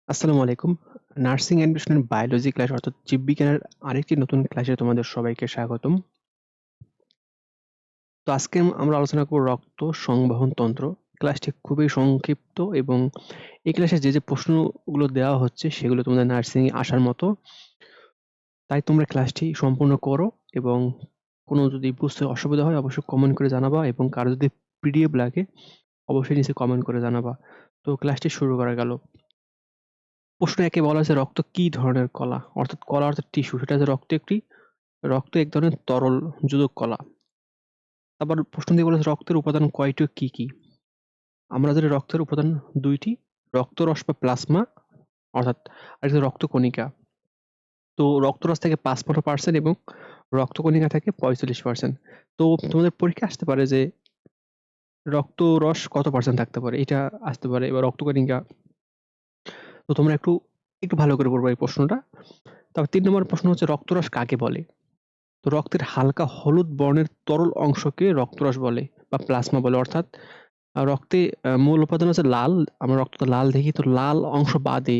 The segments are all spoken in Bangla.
আসসালামু আলাইকুম। নার্সিং অ্যান্ড বায়োলজি ক্লাস অর্থাৎ জীববিজ্ঞানের আরেকটি নতুন ক্লাসে তোমাদের সবাইকে স্বাগতম। তো আজকে আমরা আলোচনা করব রক্ত সংবহন তন্ত্র। ক্লাসটি খুবই সংক্ষিপ্ত এবং এই ক্লাসে যে প্রশ্নগুলো দেওয়া হচ্ছে সেগুলো তোমাদের নার্সিং এ আসার মতো। তাই তোমরা ক্লাসটি সম্পূর্ণ করো এবং কোনো যদি বুঝতে অসুবিধা হয় অবশ্যই কমেন্ট করে জানাবা এবং কারো যদি পিডিএফ লাগে অবশ্যই নিচে কমেন্ট করে জানাবা। তো ক্লাসটি শুরু করা গেল। প্রশ্ন একে বলা হয়েছে রক্ত কি ধরনের কলা? অর্থাৎ কলা অর্থাৎ টিস্যু, সেটা হচ্ছে রক্ত এক ধরনের তরল যোজক কলা। তারপর প্রশ্ন দিয়ে বলেছে রক্তের উপাদান কয়টি ও কি কি? আমরা জানি রক্তের উপাদান দুইটি, রক্তরস বা প্লাজমা অর্থাৎ আরেকটা রক্তকণিকা। তো রক্তরস থাকে ৫৫% এবং রক্তকণিকা থাকে ৪৫%। তো তোমাদের পরীক্ষায় আসতে পারে যে রক্তরস কত পার্সেন্ট থাকতে পারে, এটা আসতে পারে, এবার রক্তকণিকা। তো তোমরা একটু একটু ভালো করে পড়বা এই প্রশ্নটা। তারপর ৩ নম্বর প্রশ্ন হচ্ছে রক্তরস কাকে বলে? তো রক্তের হালকা হলুদ বর্ণের তরল অংশকে রক্তরস বলে বা প্লাজমা বলে। অর্থাৎ রক্তে মূল উপাদান হচ্ছে লাল। আমরা রক্তটা লাল দেখি, তো লাল অংশ বাদে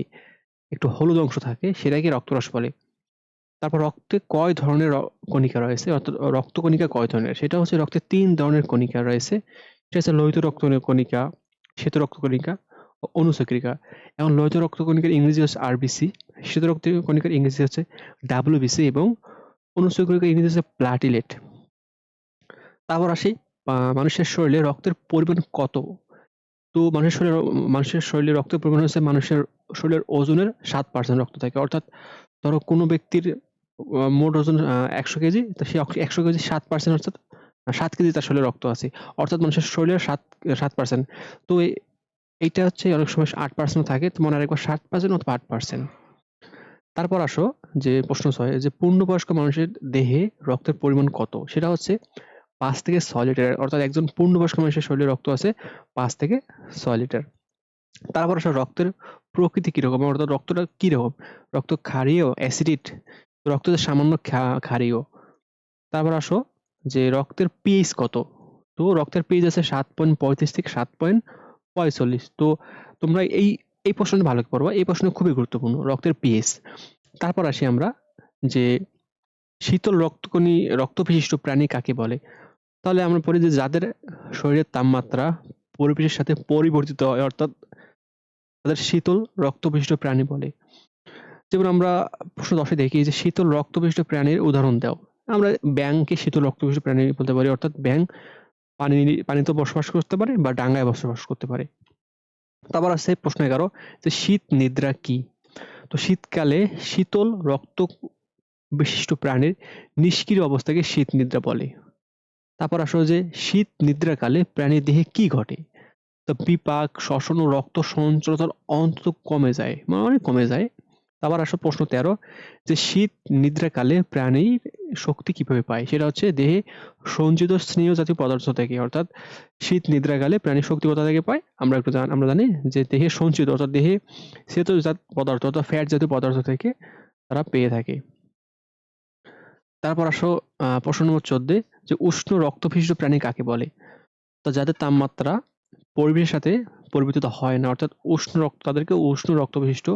একটু হলুদ অংশ থাকে, সেটাকে রক্তরস বলে। তারপর রক্তে কয় ধরনের কণিকা রয়েছে? অর্থাৎ রক্তকণিকা কয় ধরনের? সেটা হচ্ছে রক্তে ৩ ধরনের কণিকা রয়েছে। সেটা হচ্ছে লোহিত রক্তকণিকা, শ্বেত রক্তকণিকা ও অনুচক্রিকা। এখন লোহিত রক্তকণিকার ইংরেজি হচ্ছে আরবিসি, শ্বেত রক্তকণিকার ইংরেজি হচ্ছে ডাব্লিউবিসি এবং অনুচক্রিকার ইংরেজি হচ্ছে প্লাটিলেট। তারপর আসি মানুষের শরীরে রক্তের পরিমাণ কত? তো মানুষের শরীরে রক্তের পরিমাণ হচ্ছে মানুষের শরীরের ওজনের ৭% রক্ত থাকে। অর্থাৎ ধরো কোনো ব্যক্তির মোট ওজন ১০০ কেজি, তো সে ১০০ কেজির ৭% অর্থাৎ ৭ কেজি তার শরীরে রক্ত আছে। অর্থাৎ মানুষের শরীরের ৭%। তো এইটা হচ্ছে অনেক সময় ৮% ও থাকে। তো মনে রাখবা ৭% অথবা ৮%। তারপর আসো যে প্রশ্ন ৬ যে পূর্ণবয়স্ক মানুষের দেহে রক্তের পরিমাণ কত? সেটা হচ্ছে ৫ থেকে ৬ লিটার। অর্থাৎ একজন পূর্ণবয়স্ক মানুষের শরীরে রক্ত আছে ৫ থেকে ৬ লিটার। তারপর আসো রক্তের প্রকৃতি কিরকম? অর্থাৎ রক্তটা কিরকম? রক্ত ক্ষারীয়, অ্যাসিডিক? রক্ত যে সামান্য ক্ষারীয়। তারপর আসো যে রক্তের পিএইচ কত? তো রক্তের পিএইচ আছে ৭.৩৫ থেকে ৭.৪৫। তো তোমরা এই প্রশ্নটা ভালো করে পড়বা। এই প্রশ্ন খুবই গুরুত্বপূর্ণ, রক্তের পিএইচ। তারপর আসি আমরা যে শীতল রক্ত বিশিষ্ট প্রাণী কাকে বলে? তাহলে আমরা পড়ি যে যাদের শরীরের তাপমাত্রা পরিবেশের সাথে পরিবর্তিত হয়, অর্থাৎ তাদের শীতল রক্ত বিশিষ্ট প্রাণী বলে। যেমন আমরা প্রশ্ন ১০ এ দেখি যে শীতল রক্ত বিশিষ্ট প্রাণীর উদাহরণ দাও। আমরা ব্যাঙকে শীতল রক্ত বিশিষ্ট প্রাণী বলতে পারি। অর্থাৎ ব্যাঙ পানিতে বসবাস করতে পারে বা ডাঙায় বসবাস করতে পারে। তারপর আছে প্রশ্ন ১১ যে শীত নিদ্রা কি? তো শীতকালে শীতল রক্ত বিশিষ্ট প্রাণীর নিষ্ক্রিয় অবস্থাকে শীত নিদ্রা বলে। তারপর আসো যে শীত নিদ্রাকালে প্রাণীর দেহে কি ঘটে? তো বিপাক, শ্বসন ও রক্ত সঞ্চালন অন্তত কমে যায়, মানে অনেক কমে যায়। আবার আসো প্রশ্ন ১৩ যে শীত নিদ্রাকালে প্রাণীর শক্তি কিভাবে পায়? সেটা হচ্ছে দেহে সঞ্চিত স্নেহ জাতীয় পদার্থ থেকে। অর্থাৎ শীত নিদ্রাকালে প্রাণীর শক্তি কোথা থেকে পায়? আমরা জানি যে দেহে সঞ্চিত অর্থাৎ দেহে শ্বেতজাত পদার্থ অর্থাৎ ফ্যাট জাতীয় পদার্থ থেকে তারা পেয়ে থাকে। তারপর আসো প্রশ্ন নম্বর ১৪ যে উষ্ণ রক্তবিশিষ্ট প্রাণী কাকে বলে? তো যাদের তাপমাত্রা পরিবেশের সাথে পরিবর্তিত হয় না, অর্থাৎ তাদেরকে উষ্ণ রক্তবিশিষ্ট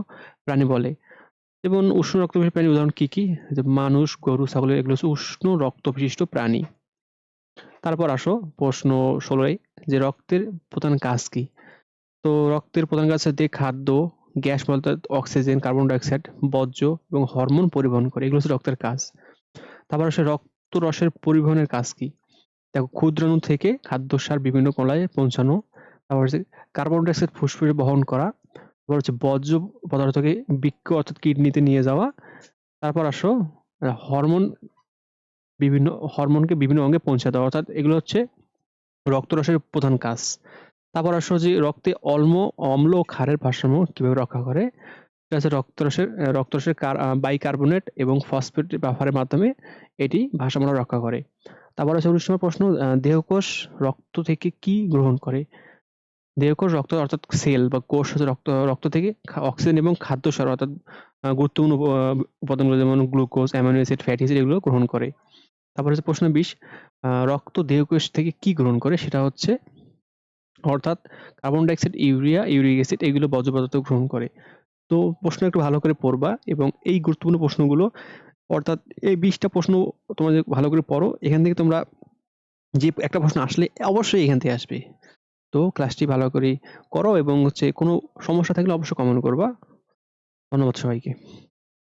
প্রাণী বলে। যেমন উষ্ণ রক্তবিশিষ্ট প্রাণীর উদাহরণ কি কি? যে মানুষ, গরু, ছাগল এগুলো হচ্ছে উষ্ণ রক্তবিশিষ্ট প্রাণী। তারপর আসো প্রশ্ন ১৬ যে রক্তের প্রধান কাজ কি? তো রক্তের প্রধান কাজ হচ্ছে খাদ্য, গ্যাস বলতে অক্সিজেন, কার্বন ডাই অক্সাইড, বর্জ্য এবং হরমোন পরিবহন করে। এগুলো হচ্ছে রক্তের কাজ। তারপর আসে রক্তরসের পরিবহনের কাজ কি? দেখো ক্ষুদ্রাণু থেকে খাদ্যসার বিভিন্ন কলায় পৌঁছানো। তারপর হচ্ছে কার্বন ডাই অক্সাইড ফুসফুসে বহন করা। তারপর হচ্ছে বর্জ্য পদার্থকে বৃক্ক অর্থাৎ কিডনিতে নিয়ে যাওয়া। তারপর আসো হরমোন হরমোনকে বিভিন্ন অঙ্গে পৌঁছে দেওয়া। অর্থাৎ এগুলো হচ্ছে রক্তরসের প্রধান কাজ। তারপর আসো যে রক্তে অম্ল ও ক্ষারের ভারসাম্য কিভাবে রক্ষা করে? এটা হচ্ছে রক্তরসের বাইকার্বনেট এবং ফসফেট ব্যবহারের মাধ্যমে এটি ভারসাম্য রক্ষা করে। তারপর হচ্ছে ১৯ নম্বর প্রশ্ন দেহকোষ রক্ত থেকে কি গ্রহণ করে? দেহকোষ রক্ত অর্থাৎ সেল বা কোষ হচ্ছে রক্ত থেকে অক্সিজেন এবং খাদ্যসার অর্থাৎ গুরুত্বপূর্ণ উপাদানগুলো যেমন glucose, amino acid, fatty acid এগুলো গ্রহণ করে। তারপর হচ্ছে প্রশ্ন ২০ রক্ত দেহকোষ থেকে কি গ্রহণ করে? সেটা হচ্ছে অর্থাৎ carbon die oxide, urea, uric acid এগুলো বর্জ্য পদার্থ গ্রহণ করে। তো প্রশ্ন একটু ভালো করে পড়বা এবং এই গুরুত্বপূর্ণ প্রশ্নগুলো অর্থাৎ এই 20টা প্রশ্ন তোমরা যে ভালো করে পড়ো, এখান থেকে তোমরা যে একটা প্রশ্ন আসলে অবশ্যই এখান থেকে আসবে। তো ক্লাসটি ভালো করে করো এবং কোনো সমস্যা থাকলে অবশ্যই কমেন্ট করবা। ধন্যবাদ সবাইকে।